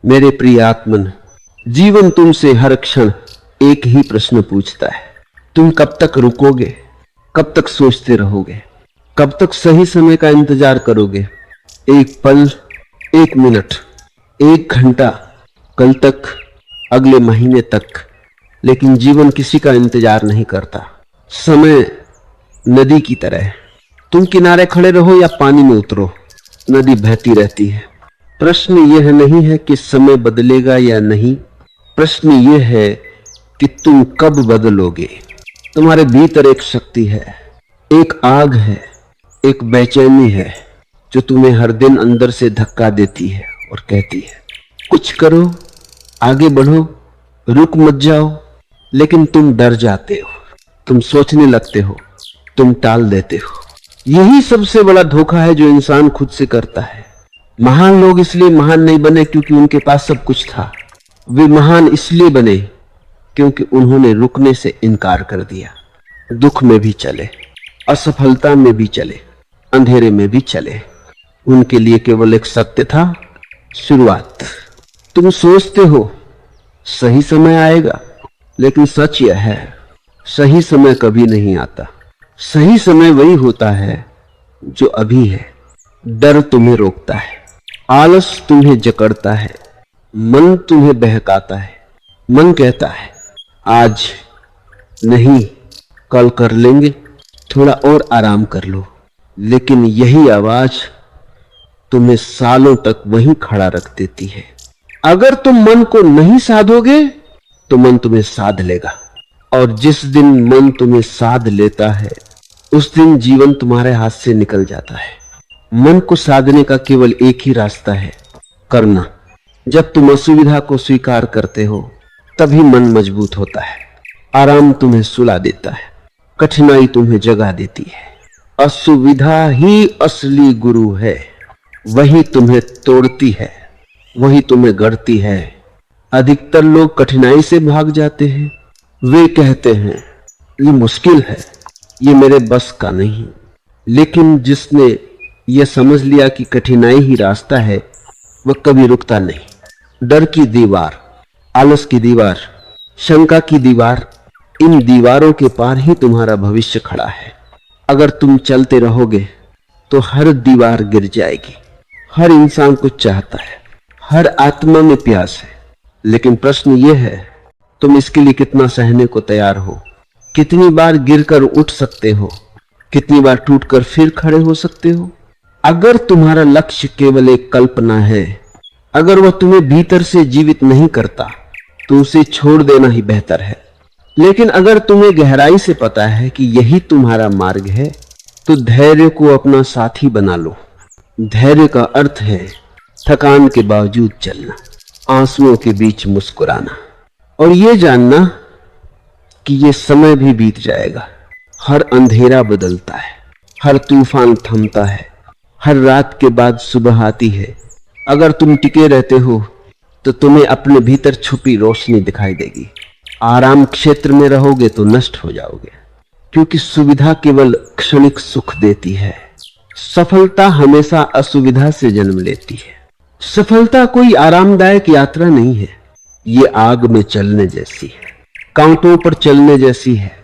मेरे प्रिय आत्मन, जीवन तुमसे हर क्षण एक ही प्रश्न पूछता है। तुम कब तक रुकोगे? कब तक सोचते रहोगे? कब तक सही समय का इंतजार करोगे? एक पल, एक मिनट, एक घंटा, कल तक, अगले महीने तक। लेकिन जीवन किसी का इंतजार नहीं करता। समय नदी की तरह है। तुम किनारे खड़े रहो या पानी में उतरो, नदी बहती रहती है। प्रश्न यह नहीं है कि समय बदलेगा या नहीं, प्रश्न यह है कि तुम कब बदलोगे। तुम्हारे भीतर एक शक्ति है, एक आग है, एक बेचैनी है जो तुम्हें हर दिन अंदर से धक्का देती है और कहती है कुछ करो, आगे बढ़ो, रुक मत जाओ। लेकिन तुम डर जाते हो, तुम सोचने लगते हो, तुम टाल देते हो। यही सबसे बड़ा धोखा है जो इंसान खुद से करता है। महान लोग इसलिए महान नहीं बने क्योंकि उनके पास सब कुछ था। वे महान इसलिए बने क्योंकि उन्होंने रुकने से इनकार कर दिया। दुख में भी चले, असफलता में भी चले, अंधेरे में भी चले। उनके लिए केवल एक सत्य था, शुरुआत। तुम सोचते हो सही समय आएगा, लेकिन सच यह है सही समय कभी नहीं आता। सही समय वही होता है जो अभी है। डर तुम्हें रोकता है, आलस तुम्हें जकड़ता है, मन तुम्हें बहकाता है। मन कहता है आज नहीं, कल कर लेंगे, थोड़ा और आराम कर लो। लेकिन यही आवाज तुम्हें सालों तक वहीं खड़ा रख देती है। अगर तुम मन को नहीं साधोगे तो मन तुम्हें साध लेगा, और जिस दिन मन तुम्हें साध लेता है उस दिन जीवन तुम्हारे हाथ से निकल जाता है। मन को साधने का केवल एक ही रास्ता है, करना। जब तुम असुविधा को स्वीकार करते हो तभी मन मजबूत होता है। आराम तुम्हें सुला देता है, कठिनाई तुम्हें जगा देती है। असुविधा ही असली गुरु है, वही तुम्हें तोड़ती है, वही तुम्हें गढ़ती है। अधिकतर लोग कठिनाई से भाग जाते हैं। वे कहते हैं ये मुश्किल है, ये मेरे बस का नहीं। लेकिन जिसने यह समझ लिया कि कठिनाई ही रास्ता है, वह कभी रुकता नहीं। डर की दीवार, आलस की दीवार, शंका की दीवार, इन दीवारों के पार ही तुम्हारा भविष्य खड़ा है। अगर तुम चलते रहोगे तो हर दीवार गिर जाएगी। हर इंसान कुछ चाहता है, हर आत्मा में प्यास है, लेकिन प्रश्न यह है तुम इसके लिए कितना सहने को तैयार हो। कितनी बार गिरकर उठ सकते हो, कितनी बार टूटकर फिर खड़े हो सकते हो। अगर तुम्हारा लक्ष्य केवल एक कल्पना है, अगर वह तुम्हें भीतर से जीवित नहीं करता तो उसे छोड़ देना ही बेहतर है। लेकिन अगर तुम्हें गहराई से पता है कि यही तुम्हारा मार्ग है तो धैर्य को अपना साथी बना लो। धैर्य का अर्थ है थकान के बावजूद चलना, आंसुओं के बीच मुस्कुराना, और ये जानना कि ये समय भी बीत जाएगा। हर अंधेरा बदलता है, हर तूफान थमता है, हर रात के बाद सुबह आती है। अगर तुम टिके रहते हो तो तुम्हें अपने भीतर छुपी रोशनी दिखाई देगी। आराम क्षेत्र में रहोगे तो नष्ट हो जाओगे, क्योंकि सुविधा केवल क्षणिक सुख देती है। सफलता हमेशा असुविधा से जन्म लेती है। सफलता कोई आरामदायक यात्रा नहीं है, ये आग में चलने जैसी है, कांटों पर चलने जैसी है।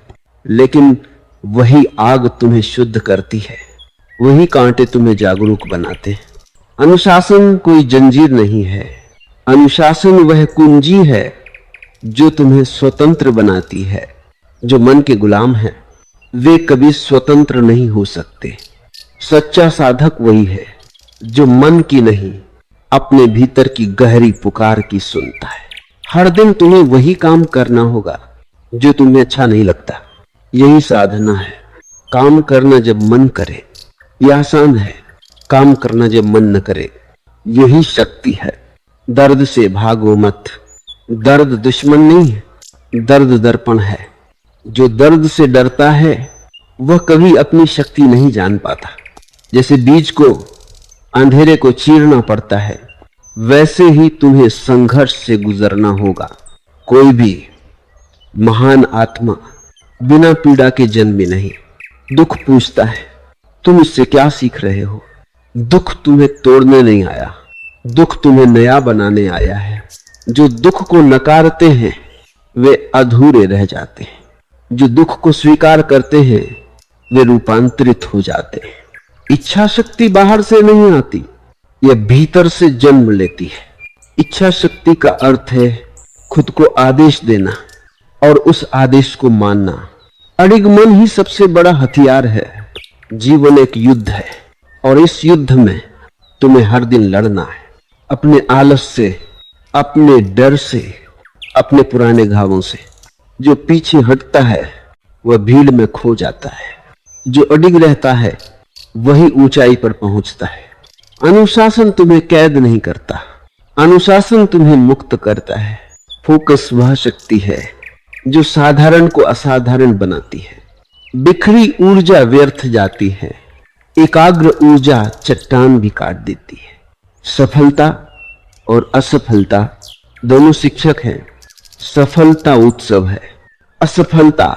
लेकिन वही आग तुम्हें शुद्ध करती है, वही कांटे तुम्हें जागरूक बनाते हैं। अनुशासन कोई जंजीर नहीं है, अनुशासन वह कुंजी है जो तुम्हें स्वतंत्र बनाती है। जो मन के गुलाम हैं वे कभी स्वतंत्र नहीं हो सकते। सच्चा साधक वही है जो मन की नहीं, अपने भीतर की गहरी पुकार की सुनता है। हर दिन तुम्हें वही काम करना होगा जो तुम्हें अच्छा नहीं लगता। यही साधना है। काम करना जब मन करे, यह आसान है। काम करना जब मन न करे, यही शक्ति है। दर्द से भागो मत। दर्द दुश्मन नहीं है, दर्द दर्पण है। जो दर्द से डरता है वह कभी अपनी शक्ति नहीं जान पाता। जैसे बीज को अंधेरे को चीरना पड़ता है, वैसे ही तुम्हें संघर्ष से गुजरना होगा। कोई भी महान आत्मा बिना पीड़ा के जन्मी नहीं। दुख पूछता है तुम इससे क्या सीख रहे हो। दुख तुम्हें तोड़ने नहीं आया, दुख तुम्हें नया बनाने आया है। जो दुख को नकारते हैं वे अधूरे रह जाते हैं, जो दुख को स्वीकार करते हैं वे रूपांतरित हो जाते हैं। इच्छा शक्ति बाहर से नहीं आती, यह भीतर से जन्म लेती है। इच्छा शक्ति का अर्थ है खुद को आदेश देना और उस आदेश को मानना। अडिग मन ही सबसे बड़ा हथियार है। जीवन एक युद्ध है और इस युद्ध में तुम्हें हर दिन लड़ना है, अपने आलस से, अपने डर से, अपने पुराने घावों से। जो पीछे हटता है वह भीड़ में खो जाता है, जो अडिग रहता है वही ऊंचाई पर पहुंचता है। अनुशासन तुम्हें कैद नहीं करता, अनुशासन तुम्हें मुक्त करता है। फोकस वह शक्ति है जो साधारण को असाधारण बनाती है। बिखरी ऊर्जा व्यर्थ जाती है, एकाग्र ऊर्जा चट्टान भी काट देती है। सफलता और असफलता दोनों शिक्षक हैं। सफलता उत्सव है, असफलता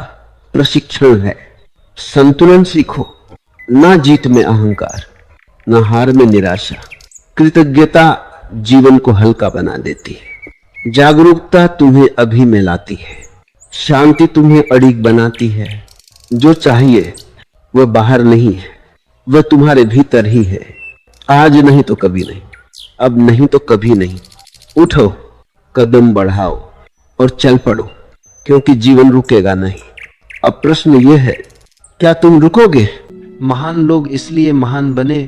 प्रशिक्षण है। संतुलन सीखो, ना जीत में अहंकार, ना हार में निराशा। कृतज्ञता जीवन को हल्का बना देती है। जागरूकता तुम्हें अभी में लाती है, शांति तुम्हें अडिग बनाती है। जो चाहिए वह बाहर नहीं है, वह तुम्हारे भीतर ही है। आज नहीं तो कभी नहीं, अब नहीं तो कभी नहीं। उठो, कदम बढ़ाओ और चल पड़ो, क्योंकि जीवन रुकेगा नहीं। अब प्रश्न यह है, क्या तुम रुकोगे? महान लोग इसलिए महान बने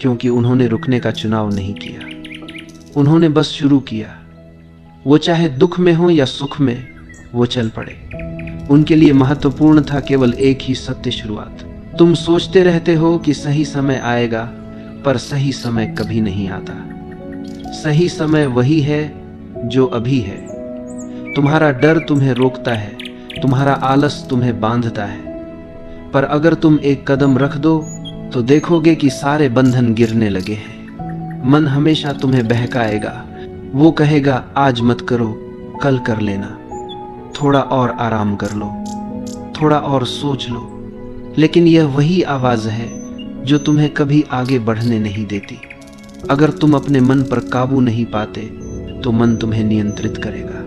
क्योंकि उन्होंने रुकने का चुनाव नहीं किया, उन्होंने बस शुरू किया। वो चाहे दुख में हो या सुख में, वो चल पड़े। उनके लिए महत्वपूर्ण था केवल एक ही सत्य, शुरुआत। तुम सोचते रहते हो कि सही समय आएगा, पर सही समय कभी नहीं आता। सही समय वही है जो अभी है। तुम्हारा डर तुम्हें रोकता है, तुम्हारा आलस तुम्हें बांधता है, पर अगर तुम एक कदम रख दो तो देखोगे कि सारे बंधन गिरने लगे हैं। मन हमेशा तुम्हें बहकाएगा, वो कहेगा आज मत करो, कल कर लेना, थोड़ा और आराम कर लो, थोड़ा और सोच लो। लेकिन यह वही आवाज है जो तुम्हें कभी आगे बढ़ने नहीं देती। अगर तुम अपने मन पर काबू नहीं पाते तो मन तुम्हें नियंत्रित करेगा,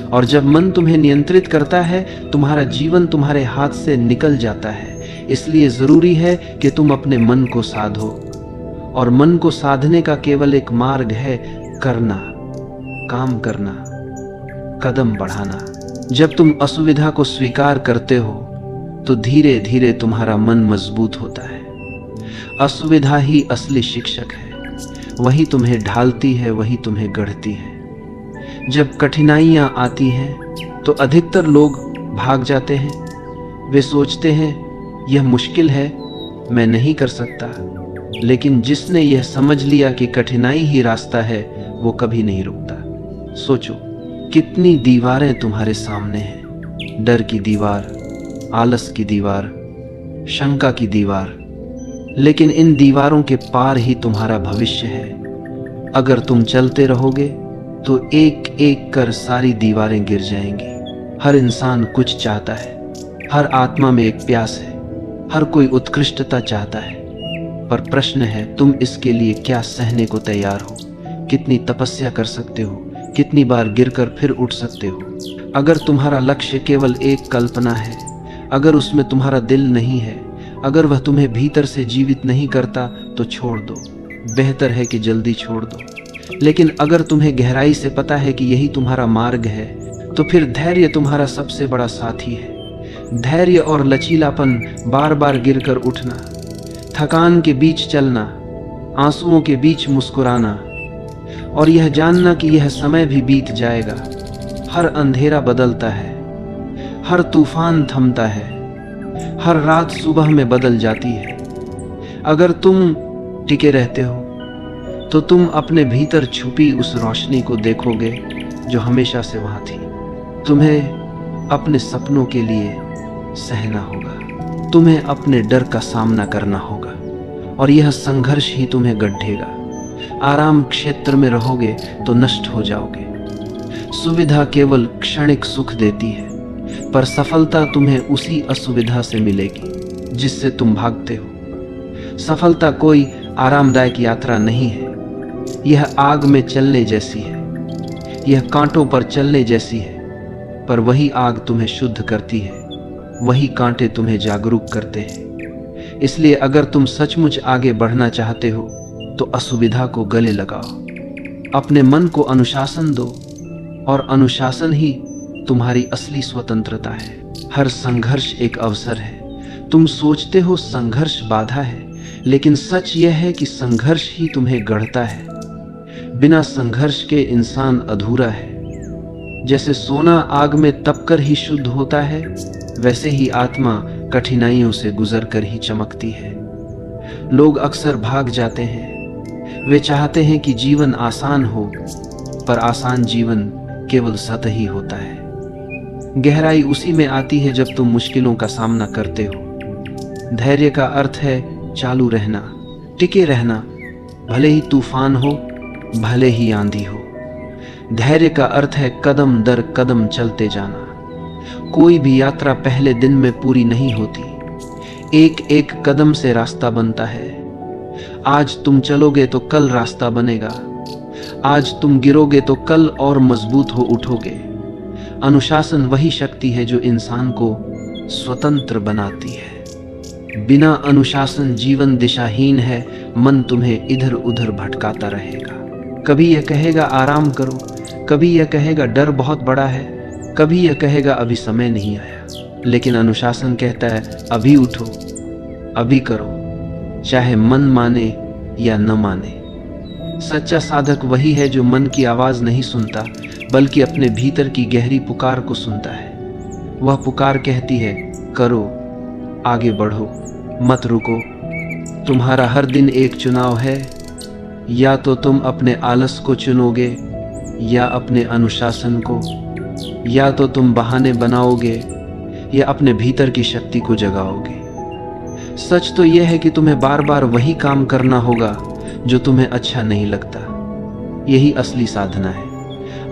और जब मन तुम्हें नियंत्रित करता है तुम्हारा जीवन तुम्हारे हाथ से निकल जाता है। इसलिए जरूरी है कि तुम अपने मन को साधो, और मन को साधने का केवल एक मार्ग है करना, काम करना, कदम बढ़ाना। जब तुम असुविधा को स्वीकार करते हो तो धीरे धीरे तुम्हारा मन मजबूत होता है। असुविधा ही असली शिक्षक है, वही तुम्हें ढालती है, वही तुम्हें गढ़ती है। जब कठिनाइयां आती हैं तो अधिकतर लोग भाग जाते हैं। वे सोचते हैं यह मुश्किल है, मैं नहीं कर सकता। लेकिन जिसने यह समझ लिया कि कठिनाई ही रास्ता है, वो कभी नहीं रुकता। सोचो कितनी दीवारें तुम्हारे सामने हैं। डर की दीवार, आलस की दीवार, शंका की दीवार, लेकिन इन दीवारों के पार ही तुम्हारा भविष्य है। अगर तुम चलते रहोगे तो एक एक कर सारी दीवारें गिर जाएंगी। हर इंसान कुछ चाहता है, हर आत्मा में एक प्यास है, हर कोई उत्कृष्टता चाहता है। पर प्रश्न है तुम इसके लिए क्या सहने को तैयार हो? कितनी तपस्या कर सकते हो? कितनी बार गिरकर फिर उठ सकते हो? अगर तुम्हारा लक्ष्य केवल एक कल्पना है, अगर उसमें तुम्हारा दिल नहीं है, अगर वह तुम्हें भीतर से जीवित नहीं करता तो छोड़ दो। बेहतर है कि जल्दी छोड़ दो। लेकिन अगर तुम्हें गहराई से पता है कि यही तुम्हारा मार्ग है, तो फिर धैर्य तुम्हारा सबसे बड़ा साथी है। धैर्य और लचीलापन, बार बार गिरकर उठना, थकान के बीच चलना, आंसुओं के बीच मुस्कुराना, और यह जानना कि यह समय भी बीत जाएगा। हर अंधेरा बदलता है, हर तूफान थमता है, हर रात सुबह में बदल जाती है। अगर तुम टिके रहते हो तो तुम अपने भीतर छुपी उस रोशनी को देखोगे जो हमेशा से वहां थी। तुम्हें अपने सपनों के लिए सहना होगा, तुम्हें अपने डर का सामना करना होगा, और यह संघर्ष ही तुम्हें गढ़ेगा। आराम क्षेत्र में रहोगे तो नष्ट हो जाओगे। सुविधा केवल क्षणिक सुख देती है, पर सफलता तुम्हें उसी असुविधा से मिलेगी जिससे तुम भागते हो। सफलता कोई आरामदायक यात्रा नहीं है, यह आग में चलने जैसी है, यह कांटों पर चलने जैसी है, पर वही आग तुम्हें शुद्ध करती है, वही कांटे तुम्हें जागरूक करते हैं। इसलिए अगर तुम सचमुच आगे बढ़ना चाहते हो तो असुविधा को गले लगाओ, अपने मन को अनुशासन दो, और अनुशासन ही तुम्हारी असली स्वतंत्रता है। हर संघर्ष एक अवसर है। तुम सोचते हो संघर्ष बाधा है, लेकिन सच यह है कि संघर्ष ही तुम्हें गढ़ता है। बिना संघर्ष के इंसान अधूरा है। जैसे सोना आग में तपकर ही शुद्ध होता है, वैसे ही आत्मा कठिनाइयों से गुजरकर ही चमकती है। लोग अक्सर भाग जाते हैं। वे चाहते हैं कि जीवन आसान हो, पर आसान जीवन केवल सतही होता है। गहराई उसी में आती है जब तुम मुश्किलों का सामना करते हो। धैर्य का अर्थ है चालू रहना, टिके रहना, भले ही तूफान हो, भले ही आंधी हो। धैर्य का अर्थ है कदम दर कदम चलते जाना। कोई भी यात्रा पहले दिन में पूरी नहीं होती। एक एक कदम से रास्ता बनता है। आज तुम चलोगे तो कल रास्ता बनेगा। आज तुम गिरोगे तो कल और मजबूत हो उठोगे। अनुशासन वही शक्ति है जो इंसान को स्वतंत्र बनाती है। बिना अनुशासन जीवन दिशाहीन है। मन तुम्हें इधर उधर भटकाता रहेगा। कभी यह कहेगा आराम करो, कभी यह कहेगा डर बहुत बड़ा है, कभी यह कहेगा अभी समय नहीं आया। लेकिन अनुशासन कहता है अभी उठो, अभी करो, चाहे मन माने या न माने। सच्चा साधक वही है जो मन की आवाज नहीं सुनता, बल्कि अपने भीतर की गहरी पुकार को सुनता है। वह पुकार कहती है करो, आगे बढ़ो, मत रुको। तुम्हारा हर दिन एक चुनाव है। या तो तुम अपने आलस को चुनोगे या अपने अनुशासन को। या तो तुम बहाने बनाओगे या अपने भीतर की शक्ति को जगाओगे। सच तो यह है कि तुम्हें बार बार वही काम करना होगा जो तुम्हें अच्छा नहीं लगता। यही असली साधना है।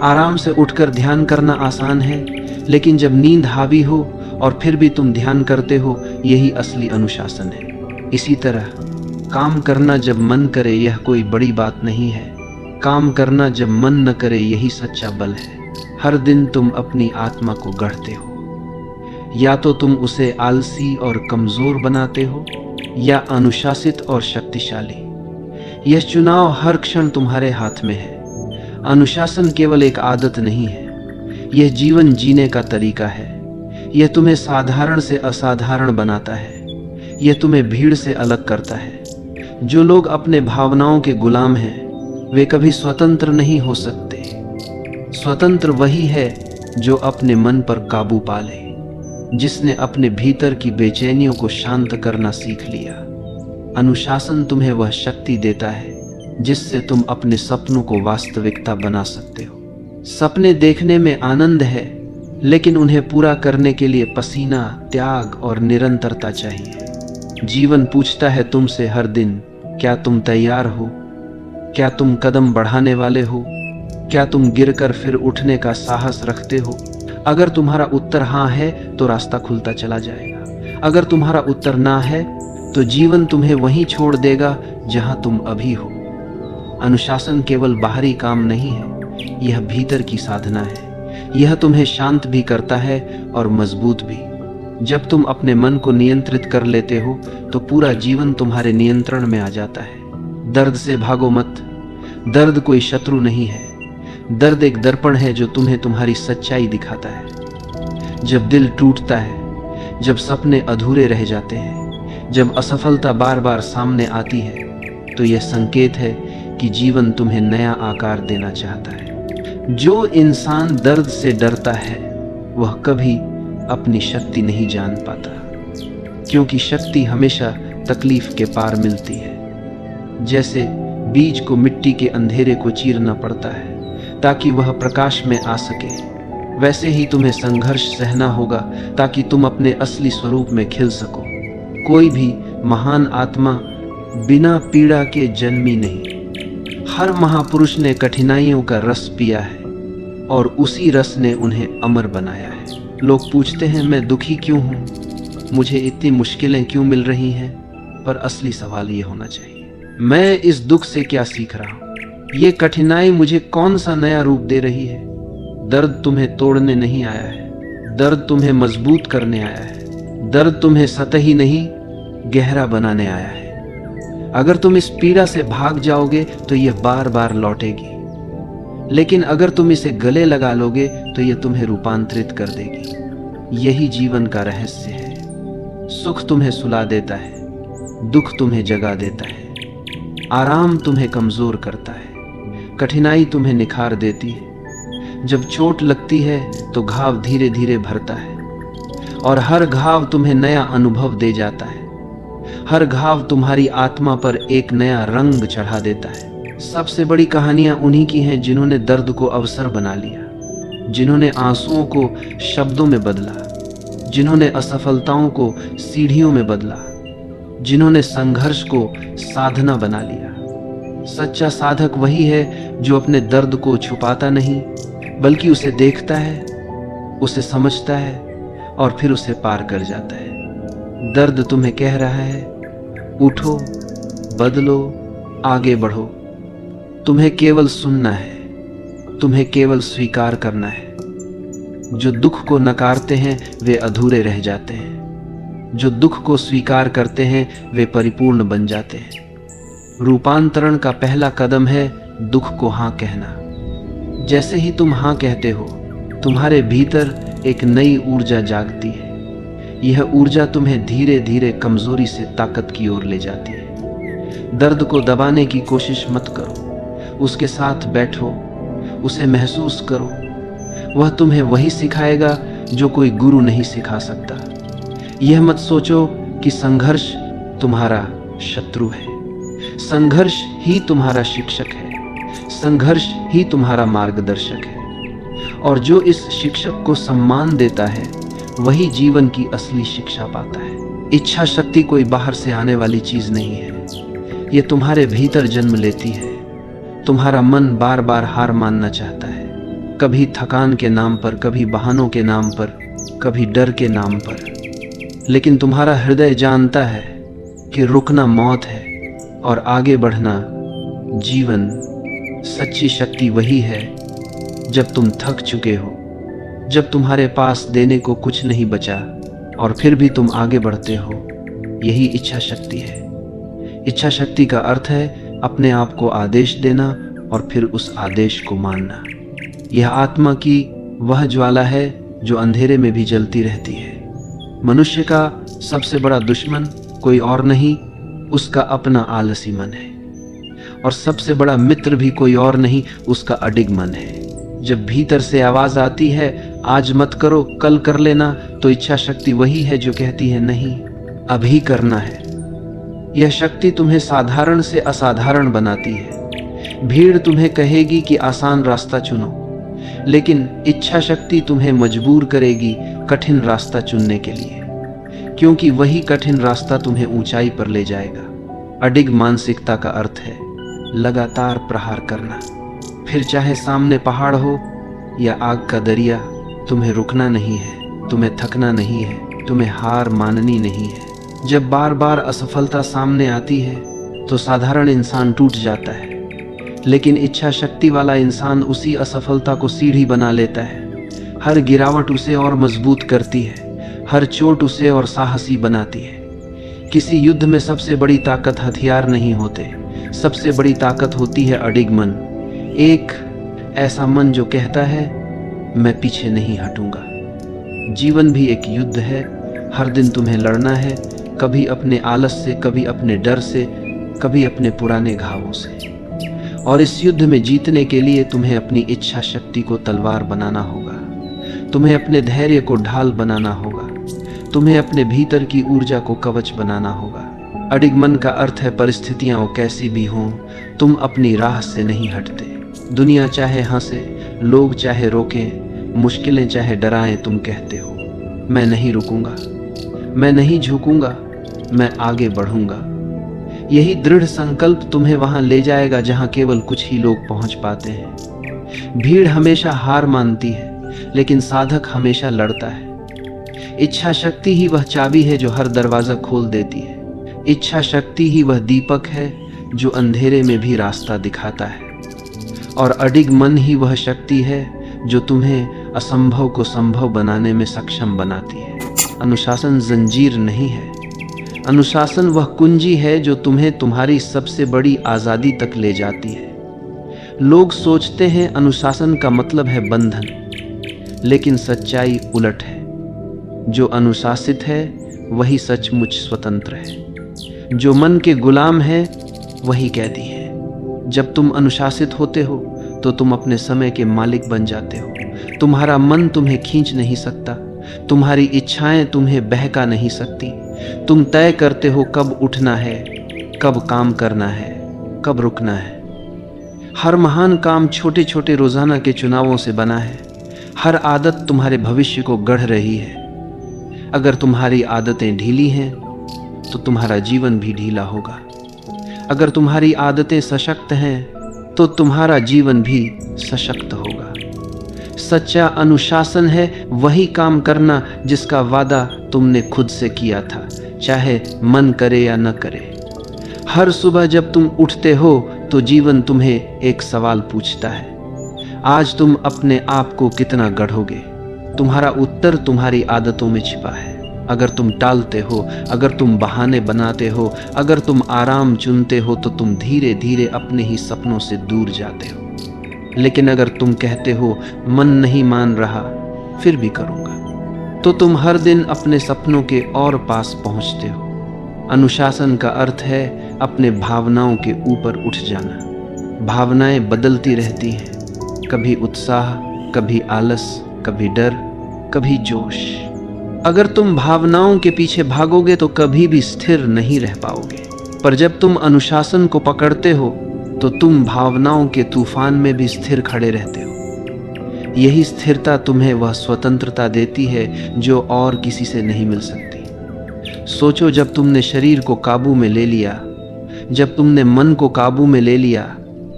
आराम से उठकर ध्यान करना आसान है, लेकिन जब नींद हावी हो और फिर भी तुम ध्यान करते हो, यही असली अनुशासन है। इसी तरह काम करना जब मन करे यह कोई बड़ी बात नहीं है। काम करना जब मन न करे यही सच्चा बल है। हर दिन तुम अपनी आत्मा को गढ़ते हो। या तो तुम उसे आलसी और कमजोर बनाते हो या अनुशासित और शक्तिशाली। यह चुनाव हर क्षण तुम्हारे हाथ में है। अनुशासन केवल एक आदत नहीं है, यह जीवन जीने का तरीका है। यह तुम्हें साधारण से असाधारण बनाता है। यह तुम्हें भीड़ से अलग करता है। जो लोग अपने भावनाओं के गुलाम हैं, वे कभी स्वतंत्र नहीं हो सकते। स्वतंत्र वही है जो अपने मन पर काबू पा ले, जिसने अपने भीतर की बेचैनियों को शांत करना सीख लिया। अनुशासन तुम्हें वह शक्ति देता है जिससे तुम अपने सपनों को वास्तविकता बना सकते हो। सपने देखने में आनंद है, लेकिन उन्हें पूरा करने के लिए पसीना, त्याग और निरंतरता चाहिए। जीवन पूछता है तुमसे हर दिन, क्या तुम तैयार हो? क्या तुम कदम बढ़ाने वाले हो? क्या तुम गिरकर फिर उठने का साहस रखते हो? अगर तुम्हारा उत्तर हाँ है तो रास्ता खुलता चला जाएगा। अगर तुम्हारा उत्तर ना है तो जीवन तुम्हें वहीं छोड़ देगा जहां तुम अभी हो। अनुशासन केवल बाहरी काम नहीं है, यह भीतर की साधना है। यह तुम्हें शांत भी करता है और मजबूत भी। जब तुम अपने मन को नियंत्रित कर लेते हो तो पूरा जीवन तुम्हारे नियंत्रण में आ जाता है। दर्द से भागो मत। दर्द कोई शत्रु नहीं है। दर्द एक दर्पण है जो तुम्हें तुम्हारी सच्चाई दिखाता है। जब दिल टूटता है, जब सपने अधूरे रह जाते हैं, जब असफलता बार बार सामने आती है, तो यह संकेत है कि जीवन तुम्हें नया आकार देना चाहता है। जो इंसान दर्द से डरता है वह कभी अपनी शक्ति नहीं जान पाता, क्योंकि शक्ति हमेशा तकलीफ के पार मिलती है। जैसे बीज को मिट्टी के अंधेरे को चीरना पड़ता है ताकि वह प्रकाश में आ सके, वैसे ही तुम्हें संघर्ष सहना होगा ताकि तुम अपने असली स्वरूप में खिल सको। कोई भी महान आत्मा बिना पीड़ा के जन्मी नहीं। हर महापुरुष ने कठिनाइयों का रस पिया है और उसी रस ने उन्हें अमर बनाया है। लोग पूछते हैं मैं दुखी क्यों हूँ, मुझे इतनी मुश्किलें क्यों मिल रही हैं, पर असली सवाल ये होना चाहिए, मैं इस दुख से क्या सीख रहा हूँ। ये कठिनाई मुझे कौन सा नया रूप दे रही है? दर्द तुम्हें तोड़ने नहीं आया है, दर्द तुम्हें मजबूत करने आया है। दर्द तुम्हें सतही नहीं, गहरा बनाने आया है। अगर तुम इस पीड़ा से भाग जाओगे तो यह बार बार लौटेगी, लेकिन अगर तुम इसे गले लगा लोगे तो यह तुम्हें रूपांतरित कर देगी। यही जीवन का रहस्य है। सुख तुम्हें सुला देता है, दुख तुम्हें जगा देता है, आराम तुम्हें कमजोर करता है, कठिनाई तुम्हें निखार देती है। जब चोट लगती है तो घाव धीरे धीरे भरता है, और हर घाव तुम्हें नया अनुभव दे जाता है। हर घाव तुम्हारी आत्मा पर एक नया रंग चढ़ा देता है। सबसे बड़ी कहानियां उन्हीं की हैं जिन्होंने दर्द को अवसर बना लिया, जिन्होंने आंसुओं को शब्दों में बदला, जिन्होंने असफलताओं को सीढ़ियों में बदला, जिन्होंने संघर्ष को साधना बना लिया। सच्चा साधक वही है जो अपने दर्द को छुपाता नहीं, बल्कि उसे देखता है, उसे समझता है और फिर उसे पार कर जाता है। दर्द तुम्हें कह रहा है, उठो, बदलो, आगे बढ़ो। तुम्हें केवल सुनना है, तुम्हें केवल स्वीकार करना है। जो दुख को नकारते हैं वे अधूरे रह जाते हैं, जो दुख को स्वीकार करते हैं वे परिपूर्ण बन जाते हैं। रूपांतरण का पहला कदम है दुख को हाँ कहना। जैसे ही तुम हाँ कहते हो, तुम्हारे भीतर एक नई ऊर्जा जागती है। यह ऊर्जा तुम्हें धीरे धीरे कमजोरी से ताकत की ओर ले जाती है। दर्द को दबाने की कोशिश मत करो, उसके साथ बैठो, उसे महसूस करो। वह तुम्हें वही सिखाएगा जो कोई गुरु नहीं सिखा सकता। यह मत सोचो कि संघर्ष तुम्हारा शत्रु है। संघर्ष ही तुम्हारा शिक्षक है, संघर्ष ही तुम्हारा मार्गदर्शक है। और जो इस शिक्षक को सम्मान देता है वही जीवन की असली शिक्षा पाता है। इच्छा शक्ति कोई बाहर से आने वाली चीज नहीं है, यह तुम्हारे भीतर जन्म लेती है। तुम्हारा मन बार बार हार मानना चाहता है, कभी थकान के नाम पर, कभी बहानों के नाम पर, कभी डर के नाम पर। लेकिन तुम्हारा हृदय जानता है कि रुकना मौत है और आगे बढ़ना जीवन। सच्ची शक्ति वही है जब तुम थक चुके हो, जब तुम्हारे पास देने को कुछ नहीं बचा और फिर भी तुम आगे बढ़ते हो। यही इच्छा शक्ति है। इच्छा शक्ति का अर्थ है अपने आप को आदेश देना और फिर उस आदेश को मानना। यह आत्मा की वह ज्वाला है जो अंधेरे में भी जलती रहती है। मनुष्य का सबसे बड़ा दुश्मन कोई और नहीं, उसका अपना आलसी मन है। और सबसे बड़ा मित्र भी कोई और नहीं, उसका अडिग मन है। जब भीतर से आवाज आती है आज मत करो, कल कर लेना, तो इच्छा शक्ति वही है जो कहती है नहीं, अभी करना है। यह शक्ति तुम्हें साधारण से असाधारण बनाती है। भीड़ तुम्हें कहेगी कि आसान रास्ता चुनो, लेकिन इच्छा शक्ति तुम्हें मजबूर करेगी कठिन रास्ता चुनने के लिए, क्योंकि वही कठिन रास्ता तुम्हें ऊंचाई पर ले जाएगा। अडिग मानसिकता का अर्थ है लगातार प्रहार करना। फिर चाहे सामने पहाड़ हो या आग का दरिया, तुम्हें रुकना नहीं है, तुम्हें थकना नहीं है, तुम्हें हार माननी नहीं है। जब बार बार असफलता सामने आती है तो साधारण इंसान टूट जाता है, लेकिन इच्छा शक्ति वाला इंसान उसी असफलता को सीढ़ी बना लेता है। हर गिरावट उसे और मजबूत करती है, हर चोट उसे और साहसी बनाती है। किसी युद्ध में सबसे बड़ी ताकत हथियार नहीं होते, सबसे बड़ी ताकत होती है अडिग मन। एक ऐसा मन जो कहता है मैं पीछे नहीं हटूंगा। जीवन भी एक युद्ध है। हर दिन तुम्हें लड़ना है, कभी अपने आलस से, कभी अपने डर से, कभी अपने पुराने घावों से। और इस युद्ध में जीतने के लिए तुम्हें अपनी इच्छा शक्ति को तलवार बनाना होगा, तुम्हें अपने धैर्य को ढाल बनाना होगा, तुम्हें अपने भीतर की ऊर्जा को कवच बनाना होगा। अडिग मन का अर्थ है परिस्थितियां कैसी भी हों, तुम अपनी राह से नहीं हटते। दुनिया चाहे हंसे, लोग चाहे रोकें, मुश्किलें चाहे डराएं, तुम कहते हो मैं नहीं रुकूंगा, मैं नहीं झुकूंगा, मैं आगे बढ़ूंगा। यही दृढ़ संकल्प तुम्हें वहां ले जाएगा जहां केवल कुछ ही लोग पहुंच पाते हैं। भीड़ हमेशा हार मानती है, लेकिन साधक हमेशा लड़ता है। इच्छा शक्ति ही वह चाबी है जो हर दरवाजा खोल देती है। इच्छा शक्ति ही वह दीपक है जो अंधेरे में भी रास्ता दिखाता है। और अडिग मन ही वह शक्ति है जो तुम्हें असंभव को संभव बनाने में सक्षम बनाती है। अनुशासन जंजीर नहीं है, अनुशासन वह कुंजी है जो तुम्हें तुम्हारी सबसे बड़ी आजादी तक ले जाती है। लोग सोचते हैं अनुशासन का मतलब है बंधन, लेकिन सच्चाई उलट है। जो अनुशासित है वही सचमुच स्वतंत्र है। जो मन के गुलाम है वही कैदी है। जब तुम अनुशासित होते हो तो तुम अपने समय के मालिक बन जाते हो। तुम्हारा मन तुम्हें खींच नहीं सकता, तुम्हारी इच्छाएं तुम्हें बहका नहीं सकती। तुम तय करते हो कब उठना है, कब काम करना है, कब रुकना है। हर महान काम छोटे छोटे रोजाना के चुनावों से बना है। हर आदत तुम्हारे भविष्य को गढ़ रही है। अगर तुम्हारी आदतें ढीली हैं तो तुम्हारा जीवन भी ढीला होगा। अगर तुम्हारी आदतें सशक्त हैं तो तुम्हारा जीवन भी सशक्त होगा। सच्चा अनुशासन है वही काम करना जिसका वादा तुमने खुद से किया था, चाहे मन करे या न करे। हर सुबह जब तुम उठते हो तो जीवन तुम्हें एक सवाल पूछता है, आज तुम अपने आप को कितना गढ़ोगे? तुम्हारा उत्तर तुम्हारी आदतों में छिपा है। अगर तुम टालते हो, अगर तुम बहाने बनाते हो, अगर तुम आराम चुनते हो तो तुम धीरे धीरे अपने ही सपनों से दूर जाते हो। लेकिन अगर तुम कहते हो मन नहीं मान रहा फिर भी करूँगा, तो तुम हर दिन अपने सपनों के और पास पहुँचते हो। अनुशासन का अर्थ है अपने भावनाओं के ऊपर उठ जाना। भावनाएं बदलती रहती हैं, कभी उत्साह, कभी आलस, कभी डर, कभी जोश। अगर तुम भावनाओं के पीछे भागोगे तो कभी भी स्थिर नहीं रह पाओगे। पर जब तुम अनुशासन को पकड़ते हो तो तुम भावनाओं के तूफान में भी स्थिर खड़े रहते हो। यही स्थिरता तुम्हें वह स्वतंत्रता देती है जो और किसी से नहीं मिल सकती। सोचो, जब तुमने शरीर को काबू में ले लिया, जब तुमने मन को काबू में ले लिया,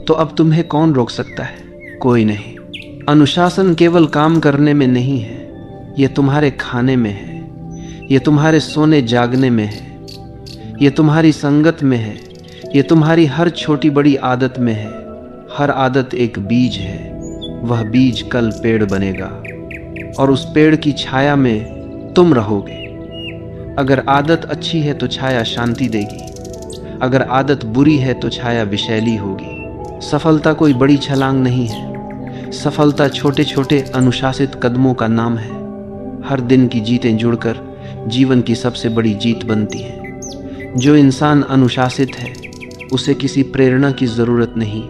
तो अब तुम्हें कौन रोक सकता है? कोई नहीं। अनुशासन केवल काम करने में नहीं है, ये तुम्हारे खाने में है, ये तुम्हारे सोने जागने में है, ये तुम्हारी संगत में है, ये तुम्हारी हर छोटी बड़ी आदत में है। हर आदत एक बीज है, वह बीज कल पेड़ बनेगा और उस पेड़ की छाया में तुम रहोगे। अगर आदत अच्छी है तो छाया शांति देगी, अगर आदत बुरी है तो छाया विषैली होगी। सफलता कोई बड़ी छलांग नहीं है, सफलता छोटे छोटे अनुशासित कदमों का नाम है। हर दिन की जीतें जुड़कर जीवन की सबसे बड़ी जीत बनती हैं। जो इंसान अनुशासित है उसे किसी प्रेरणा की जरूरत नहीं,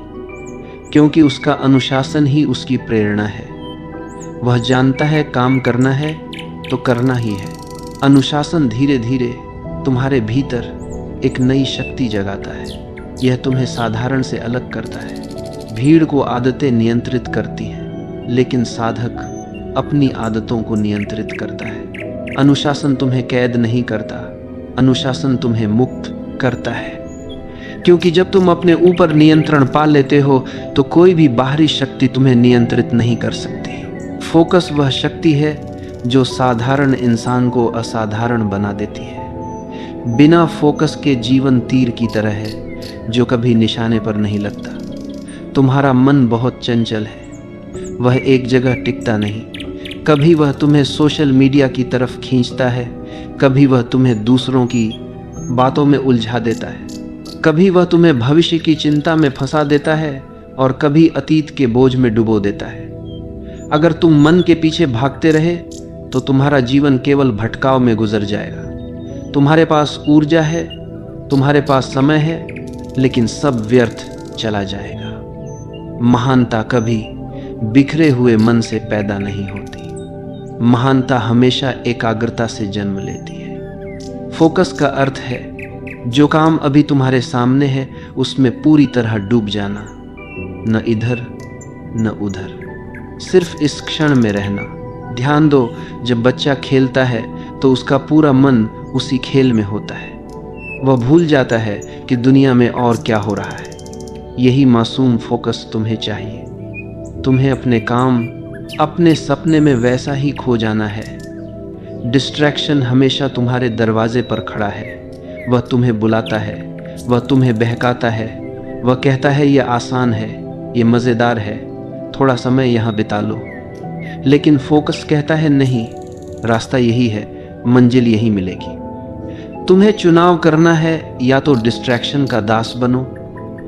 क्योंकि उसका अनुशासन ही उसकी प्रेरणा है। वह जानता है काम करना है तो करना ही है। अनुशासन धीरे धीरे तुम्हारे भीतर एक नई शक्ति जगाता है। यह तुम्हें साधारण से अलग करता है। भीड़ को आदतें नियंत्रित करती हैं, लेकिन साधक अपनी आदतों को नियंत्रित करता है। अनुशासन तुम्हें कैद नहीं करता, अनुशासन तुम्हें मुक्त करता है। क्योंकि जब तुम अपने ऊपर नियंत्रण पा लेते हो तो कोई भी बाहरी शक्ति तुम्हें नियंत्रित नहीं कर सकती। फोकस वह शक्ति है जो साधारण इंसान को असाधारण बना देती है। बिना फोकस के जीवन तीर की तरह है जो कभी निशाने पर नहीं लगता। तुम्हारा मन बहुत चंचल है, वह एक जगह टिकता नहीं। कभी वह तुम्हें सोशल मीडिया की तरफ खींचता है, कभी वह तुम्हें दूसरों की बातों में उलझा देता है, कभी वह तुम्हें भविष्य की चिंता में फंसा देता है और कभी अतीत के बोझ में डुबो देता है। अगर तुम मन के पीछे भागते रहे तो तुम्हारा जीवन केवल भटकाव में गुजर जाएगा। तुम्हारे पास ऊर्जा है, तुम्हारे पास समय है, लेकिन सब व्यर्थ चला जाएगा। महानता कभी बिखरे हुए मन से पैदा नहीं होती। महानता हमेशा एकाग्रता से जन्म लेती है। फोकस का अर्थ है जो काम अभी तुम्हारे सामने है उसमें पूरी तरह डूब जाना, न इधर न उधर, सिर्फ इस क्षण में रहना। ध्यान दो, जब बच्चा खेलता है तो उसका पूरा मन उसी खेल में होता है। वह भूल जाता है कि दुनिया में और क्या हो रहा है। यही मासूम फोकस तुम्हें चाहिए। तुम्हें अपने काम, अपने सपने में वैसा ही खो जाना है। डिस्ट्रैक्शन हमेशा तुम्हारे दरवाजे पर खड़ा है। वह तुम्हें बुलाता है, वह तुम्हें बहकाता है, वह कहता है यह आसान है, ये मज़ेदार है, थोड़ा समय यहाँ बिता लो। लेकिन फोकस कहता है नहीं, रास्ता यही है, मंजिल यही मिलेगी। तुम्हें चुनाव करना है, या तो डिस्ट्रैक्शन का दास बनो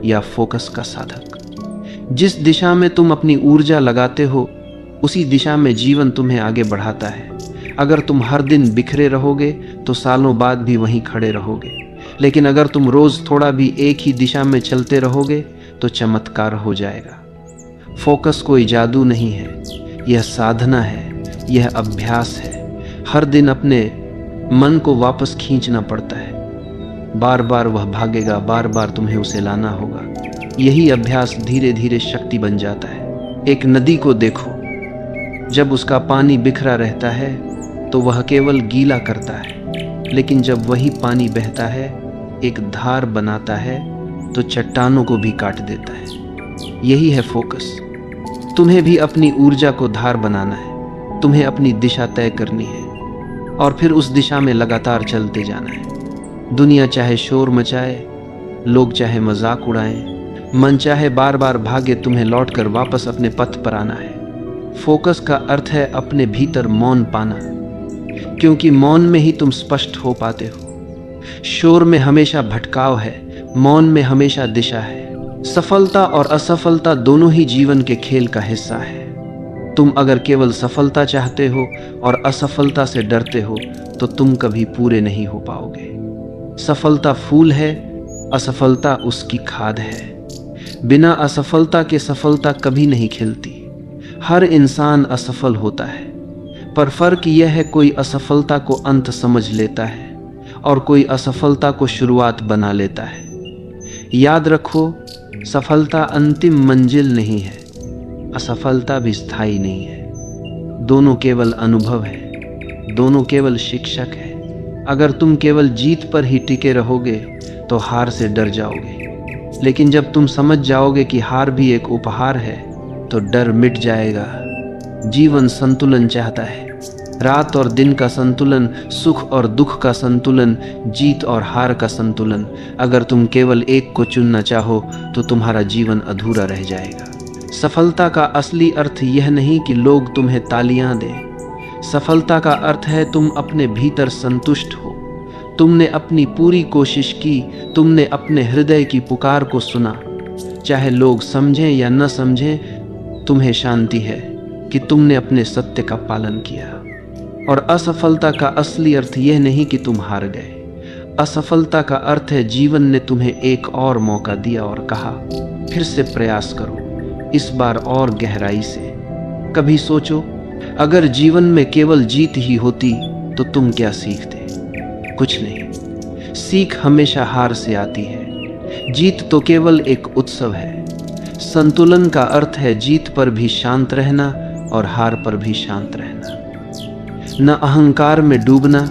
या फोकस का साधक। जिस दिशा में तुम अपनी ऊर्जा लगाते हो उसी दिशा में जीवन तुम्हें आगे बढ़ाता है। अगर तुम हर दिन बिखरे रहोगे तो सालों बाद भी वहीं खड़े रहोगे, लेकिन अगर तुम रोज थोड़ा भी एक ही दिशा में चलते रहोगे तो चमत्कार हो जाएगा। फोकस कोई जादू नहीं है, यह साधना है, यह अभ्यास है। हर दिन अपने मन को वापस खींचना पड़ता है। बार बार वह भागेगा, बार बार तुम्हें उसे लाना होगा। यही अभ्यास धीरे धीरे शक्ति बन जाता है। एक नदी को देखो, जब उसका पानी बिखरा रहता है तो वह केवल गीला करता है, लेकिन जब वही पानी बहता है, एक धार बनाता है, तो चट्टानों को भी काट देता है। यही है फोकस। तुम्हें भी अपनी ऊर्जा को धार बनाना है, तुम्हें अपनी दिशा तय करनी है और फिर उस दिशा में लगातार चलते जाना है। दुनिया चाहे शोर मचाए, लोग चाहे मजाक उड़ाएं, मन चाहे बार बार भागे, तुम्हें लौटकर वापस अपने पथ पर आना है। फोकस का अर्थ है अपने भीतर मौन पाना, क्योंकि मौन में ही तुम स्पष्ट हो पाते हो। शोर में हमेशा भटकाव है, मौन में हमेशा दिशा है। सफलता और असफलता दोनों ही जीवन के खेल का हिस्सा है। तुम अगर केवल सफलता चाहते हो और असफलता से डरते हो तो तुम कभी पूरे नहीं हो पाओगे। सफलता फूल है, असफलता उसकी खाद है। बिना असफलता के सफलता कभी नहीं खिलती। हर इंसान असफल होता है, पर फर्क यह है कोई असफलता को अंत समझ लेता है और कोई असफलता को शुरुआत बना लेता है। याद रखो, सफलता अंतिम मंजिल नहीं है, असफलता भी स्थायी नहीं है। दोनों केवल अनुभव है, दोनों केवल शिक्षक है। अगर तुम केवल जीत पर ही टिके रहोगे तो हार से डर जाओगे, लेकिन जब तुम समझ जाओगे कि हार भी एक उपहार है तो डर मिट जाएगा। जीवन संतुलन चाहता है, रात और दिन का संतुलन, सुख और दुख का संतुलन, जीत और हार का संतुलन। अगर तुम केवल एक को चुनना चाहो तो तुम्हारा जीवन अधूरा रह जाएगा। सफलता का असली अर्थ यह नहीं कि लोग तुम्हें तालियां दें। सफलता का अर्थ है तुम अपने भीतर संतुष्ट हो, तुमने अपनी पूरी कोशिश की, तुमने अपने हृदय की पुकार को सुना। चाहे लोग समझें या न समझें, तुम्हें शांति है कि तुमने अपने सत्य का पालन किया। और असफलता का असली अर्थ यह नहीं कि तुम हार गए। असफलता का अर्थ है जीवन ने तुम्हें एक और मौका दिया और कहा, फिर से प्रयास करो, इस बार और गहराई से। कभी सोचो, अगर जीवन में केवल जीत ही होती तो तुम क्या सीखते? कुछ नहीं। सीख हमेशा हार से आती है। जीत तो केवल एक उत्सव है। संतुलन का अर्थ है जीत पर भी शांत रहना और हार पर भी शांत रहना। न अहंकार में डूबना,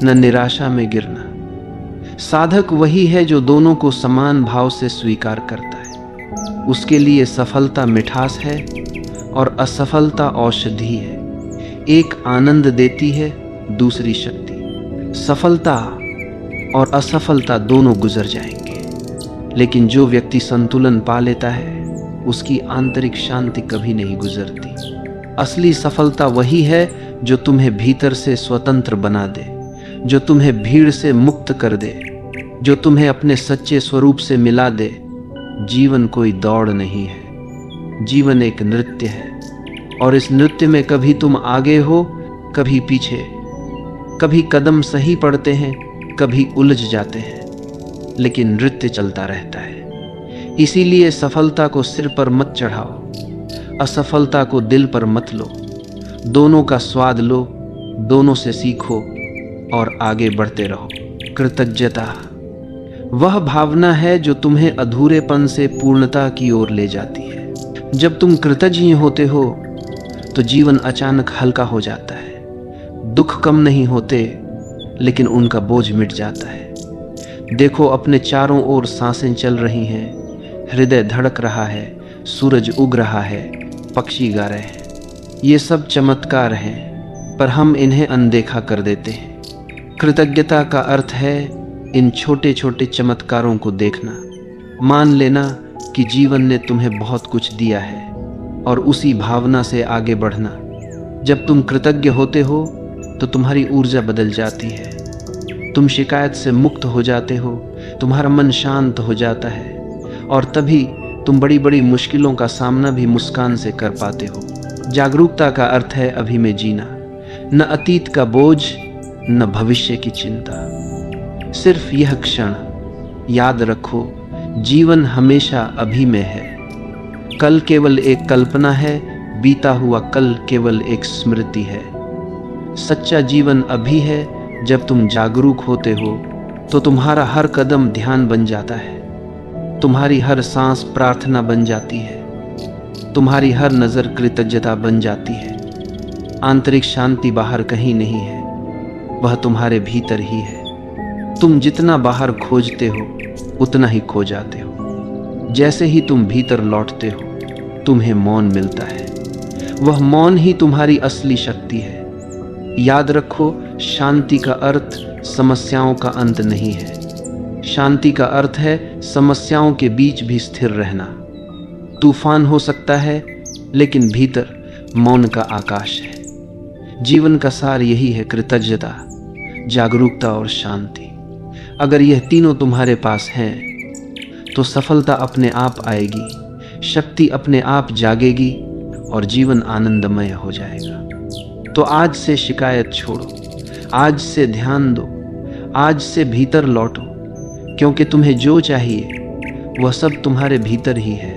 न निराशा में गिरना। साधक वही है जो दोनों को समान भाव से स्वीकार करता है। उसके लिए सफलता मिठास है और असफलता औषधि है। एक आनंद देती है, दूसरी शक्ति। सफलता और असफलता दोनों गुजर जाएंगे, लेकिन जो व्यक्ति संतुलन पा लेता है उसकी आंतरिक शांति कभी नहीं गुजरती। असली सफलता वही है जो तुम्हें भीतर से स्वतंत्र बना दे, जो तुम्हें भीड़ से मुक्त कर दे, जो तुम्हें अपने सच्चे स्वरूप से मिला दे। जीवन कोई दौड़ नहीं है, जीवन एक नृत्य है, और इस नृत्य में कभी तुम आगे हो, कभी पीछे, कभी कदम सही पड़ते हैं, कभी उलझ जाते हैं, लेकिन नृत्य चलता रहता है। इसीलिए सफलता को सिर पर मत चढ़ाओ, असफलता को दिल पर मत लो। दोनों का स्वाद लो, दोनों से सीखो और आगे बढ़ते रहो। कृतज्ञता वह भावना है जो तुम्हें अधूरेपन से पूर्णता की ओर ले जाती है। जब तुम कृतज्ञ होते हो तो जीवन अचानक हल्का हो जाता है। दुख कम नहीं होते, लेकिन उनका बोझ मिट जाता है। देखो, अपने चारों ओर सांसें चल रही हैं, हृदय धड़क रहा है, सूरज उग रहा है, पक्षी गा रहे हैं। ये सब चमत्कार हैं, पर हम इन्हें अनदेखा कर देते हैं। कृतज्ञता का अर्थ है इन छोटे छोटे चमत्कारों को देखना, मान लेना कि जीवन ने तुम्हें बहुत कुछ दिया है और उसी भावना से आगे बढ़ना। जब तुम कृतज्ञ होते हो तो तुम्हारी ऊर्जा बदल जाती है, तुम शिकायत से मुक्त हो जाते हो, तुम्हारा मन शांत हो जाता है और तभी तुम बड़ी बड़ी मुश्किलों का सामना भी मुस्कान से कर पाते हो। जागरूकता का अर्थ है अभी में जीना, न अतीत का बोझ न भविष्य की चिंता, सिर्फ यह क्षण। याद रखो, जीवन हमेशा अभी में है। कल केवल एक कल्पना है, बीता हुआ कल केवल एक स्मृति है। सच्चा जीवन अभी है। जब तुम जागरूक होते हो तो तुम्हारा हर कदम ध्यान बन जाता है, तुम्हारी हर सांस प्रार्थना बन जाती है, तुम्हारी हर नज़र कृतज्ञता बन जाती है। आंतरिक शांति बाहर कहीं नहीं है, वह तुम्हारे भीतर ही है। तुम जितना बाहर खोजते हो उतना ही खो जाते हो। जैसे ही तुम भीतर लौटते हो तुम्हें मौन मिलता है, वह मौन ही तुम्हारी असली शक्ति है। याद रखो, शांति का अर्थ समस्याओं का अंत नहीं है, शांति का अर्थ है समस्याओं के बीच भी स्थिर रहना। तूफान हो सकता है लेकिन भीतर मौन का आकाश है। जीवन का सार यही है, कृतज्ञता, जागरूकता और शांति। अगर यह तीनों तुम्हारे पास हैं तो सफलता अपने आप आएगी, शक्ति अपने आप जागेगी और जीवन आनंदमय हो जाएगा। तो आज से शिकायत छोड़ो, आज से ध्यान दो, आज से भीतर लौटो, क्योंकि तुम्हें जो चाहिए वह सब तुम्हारे भीतर ही है।